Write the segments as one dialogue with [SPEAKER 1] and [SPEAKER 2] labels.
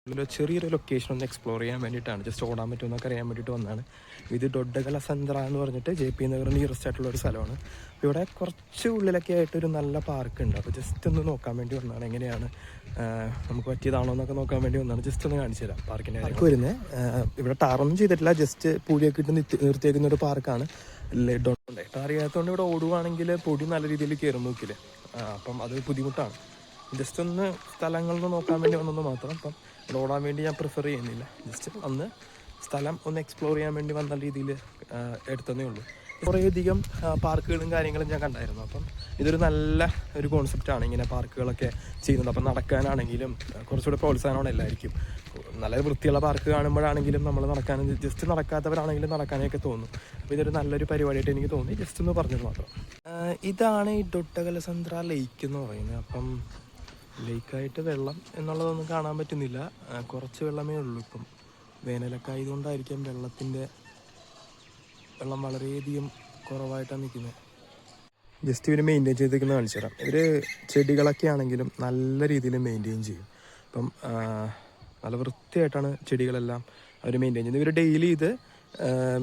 [SPEAKER 1] ചെറിയൊരു ലൊക്കേഷൻ ഒന്ന് എക്സ്പ്ലോർ ചെയ്യാൻ വേണ്ടിയിട്ടാണ്, ജസ്റ്റ് ഓടാൻ പറ്റുമെന്നൊക്കെ അറിയാൻ വേണ്ടിയിട്ട് വന്നതാണ്. ഇത് ഡൊഡ്ഡകല സന്ദ്ര എന്ന് പറഞ്ഞിട്ട് JP നഗർ നിയറസ്റ്റ് ആയിട്ടുള്ള ഒരു സ്ഥലമാണ്. ഇവിടെ കുറച്ച് ഉള്ളിലൊക്കെ ആയിട്ടൊരു നല്ല പാർക്ക് ഉണ്ട്. അപ്പോൾ ജസ്റ്റ് ഒന്ന് നോക്കാൻ വേണ്ടി വന്നതാണ്. എങ്ങനെയാണ് നമുക്ക് പറ്റിയതാണോ എന്നൊക്കെ നോക്കാൻ വേണ്ടി വന്നതാണ്. ജസ്റ്റ് ഒന്ന് കാണിച്ചു തരാം പാർക്കിൻ്റെ പാർക്ക് വരുന്നത്. ഇവിടെ ടാറൊന്നും ചെയ്തിട്ടില്ല, ജസ്റ്റ് പൂഴിയൊക്കെ ഇട്ട് നിർത്തിയേക്കുന്ന ഒരു പാർക്കാണ്. ടാർ ചെയ്യാത്തതുകൊണ്ട് ഇവിടെ ഓടുവാണെങ്കിൽ പൊടി നല്ല രീതിയിൽ കയറും മൂക്കിൽ. അപ്പം അത് ബുദ്ധിമുട്ടാണ്. ജസ്റ്റ് ഒന്ന് സ്ഥലങ്ങളിൽ നോക്കാൻ വേണ്ടി വന്നത് മാത്രം. അപ്പം ഓടാൻ വേണ്ടി ഞാൻ പ്രിഫർ ചെയ്യുന്നില്ല, ജസ്റ്റ് അന്ന് സ്ഥലം ഒന്ന് എക്സ്പ്ലോർ ചെയ്യാൻ വേണ്ടി വന്ന രീതിയിൽ എടുത്തതേ ഉള്ളൂ. കുറേയധികം പാർക്കുകളും കാര്യങ്ങളും ഞാൻ കണ്ടായിരുന്നു. അപ്പം ഇതൊരു നല്ല ഒരു കോൺസെപ്റ്റാണ് ഇങ്ങനെ പാർക്കുകളൊക്കെ ചെയ്യുന്നത്. അപ്പം നടക്കാനാണെങ്കിലും കുറച്ചുകൂടെ പ്രോത്സാഹനമാണ് എല്ലാവർക്കും. നല്ല വൃത്തിയുള്ള പാർക്ക് കാണുമ്പോഴാണെങ്കിലും നമ്മൾ നടക്കാനും, ജസ്റ്റ് നടക്കാത്തവരാണെങ്കിലും നടക്കാനൊക്കെ തോന്നും. അപ്പോൾ ഇതൊരു നല്ലൊരു പരിപാടിയായിട്ട് എനിക്ക് തോന്നി, ജസ്റ്റ് ഒന്ന് പറഞ്ഞത് മാത്രം. ഇതാണ് ഈ ഡൊഡ്ഡകലസന്ദ്ര ലേക്ക് എന്ന് പറയുന്നത്. അപ്പം ലേക്കായിട്ട് വെള്ളം എന്നുള്ളതൊന്നും കാണാൻ പറ്റുന്നില്ല, കുറച്ച് വെള്ളമേ ഉള്ളൂ. ഇപ്പം വേനലൊക്കെ ആയതുകൊണ്ടായിരിക്കും വെള്ളം വളരെയധികം കുറവായിട്ടാണ് നിൽക്കുന്നത്. ജസ്റ്റ് ഇവർ മെയിൻറ്റെയിൻ ചെയ്തിരിക്കുന്നത് കാണിച്ചു തരാം. ഇവർ ചെടികളൊക്കെ ആണെങ്കിലും നല്ല രീതിയിൽ മെയിൻറ്റെയിൻ ചെയ്യും. ഇപ്പം നല്ല വൃത്തിയായിട്ടാണ് ചെടികളെല്ലാം അവർ മെയിൻറ്റെയിൻ ചെയ്യുന്നത്. ഇവർ ഡെയിലി ഇത്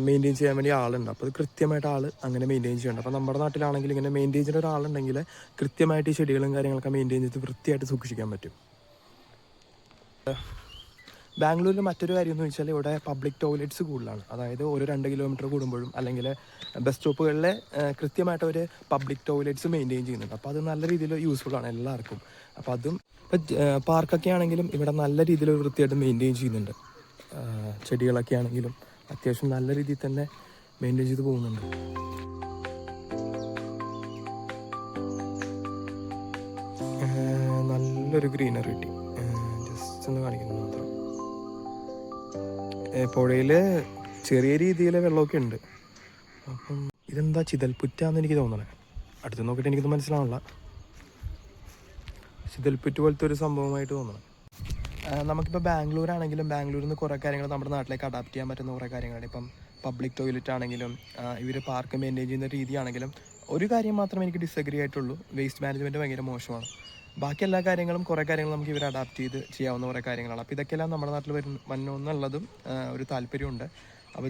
[SPEAKER 1] മെയിൻറ്റെയിൻ ചെയ്യാൻ വേണ്ടി ആളുണ്ട്. അപ്പോൾ അത് കൃത്യമായിട്ട് അങ്ങനെ മെയിൻറ്റെയിൻ ചെയ്യുന്നുണ്ട്. അപ്പോൾ നമ്മുടെ നാട്ടിലാണെങ്കിൽ ഇങ്ങനെ മെയിൻറ്റെയിൻ ചെയ്യുന്ന ഒരാളുണ്ടെങ്കിൽ കൃത്യമായിട്ട് ഈ ചെടികളും കാര്യങ്ങളൊക്കെ മെയിൻറ്റെയിൻ ചെയ്ത് വൃത്തിയായിട്ട് സൂക്ഷിക്കാൻ പറ്റും. ബാംഗ്ലൂരിൽ മറ്റൊരു കാര്യം എന്ന് വെച്ചാൽ ഇവിടെ പബ്ലിക് ടോയ്ലറ്റ്സ് കൂടുതലാണ്. അതായത് ഒരു 2 കിലോമീറ്റർ കൂടുമ്പോഴും അല്ലെങ്കിൽ ബസ് സ്റ്റോപ്പുകളിലെ കൃത്യമായിട്ട് അവർ പബ്ലിക് ടോയ്ലറ്റ്സ് മെയിൻറ്റെയിൻ ചെയ്യുന്നുണ്ട്. അപ്പോൾ അത് നല്ല രീതിയിൽ യൂസ്ഫുള്ളാണ് എല്ലാവർക്കും. അപ്പോൾ അതും ഇപ്പം പാർക്കൊക്കെ ആണെങ്കിലും ഇവിടെ നല്ല രീതിയിൽ വൃത്തിയായിട്ട് മെയിൻറ്റെയിൻ ചെയ്യുന്നുണ്ട്. ചെടികളൊക്കെ ആണെങ്കിലും അത്യാവശ്യം നല്ല രീതിയിൽ തന്നെ മെയിൻറ്റെയിൻ ചെയ്ത് പോകുന്നുണ്ട്. നല്ലൊരു ഗ്രീനറി കിട്ടി, ജസ്റ്റ് ഒന്ന് കാണിക്കുന്നത് മാത്രം. പുഴയിൽ ചെറിയ രീതിയിൽ വെള്ളമൊക്കെ ഉണ്ട്. അപ്പം ഇതെന്താ ചിതൽപ്പുറ്റാന്ന് എനിക്ക് തോന്നണേ. അടുത്ത് നോക്കിയിട്ട് എനിക്കത് മനസ്സിലാവണില്ല. ചിതൽപ്പുറ്റ് പോലത്തെ ഒരു സംഭവമായിട്ട് തോന്നണം. നമുക്കിപ്പോൾ ബാംഗ്ലൂരാണെങ്കിലും ബാംഗ്ലൂരിൽ നിന്ന് കുറേ കാര്യങ്ങൾ നമ്മുടെ നാട്ടിലേക്ക് അഡാപ്റ്റ് ചെയ്യാൻ പറ്റുന്ന കുറേ കാര്യങ്ങളാണ്. ഇപ്പം പബ്ലിക് ടോയ്ലറ്റ് ആണെങ്കിലും ഇവർ പാർക്ക് മെയിൻറ്റെയിൻ ചെയ്യുന്ന രീതിയാണെങ്കിലും ഒരു കാര്യം മാത്രമേ എനിക്ക് ഡിസഗ്രി ആയിട്ടുള്ളൂ, വേസ്റ്റ് മാനേജ്മെൻറ്റ് ഭയങ്കര മോശമാണ്. ബാക്കി എല്ലാ കാര്യങ്ങളും കുറേ കാര്യങ്ങൾ നമുക്ക് ഇവർ അഡാപ്റ്റ് ചെയ്ത് ചെയ്യാവുന്ന കുറേ കാര്യങ്ങളാണ്. അപ്പോൾ ഇതൊക്കെയെല്ലാം നമ്മുടെ നാട്ടിൽ വരണമെന്നുള്ളതും ഒരു താല്പര്യമുണ്ട്. അപ്പോൾ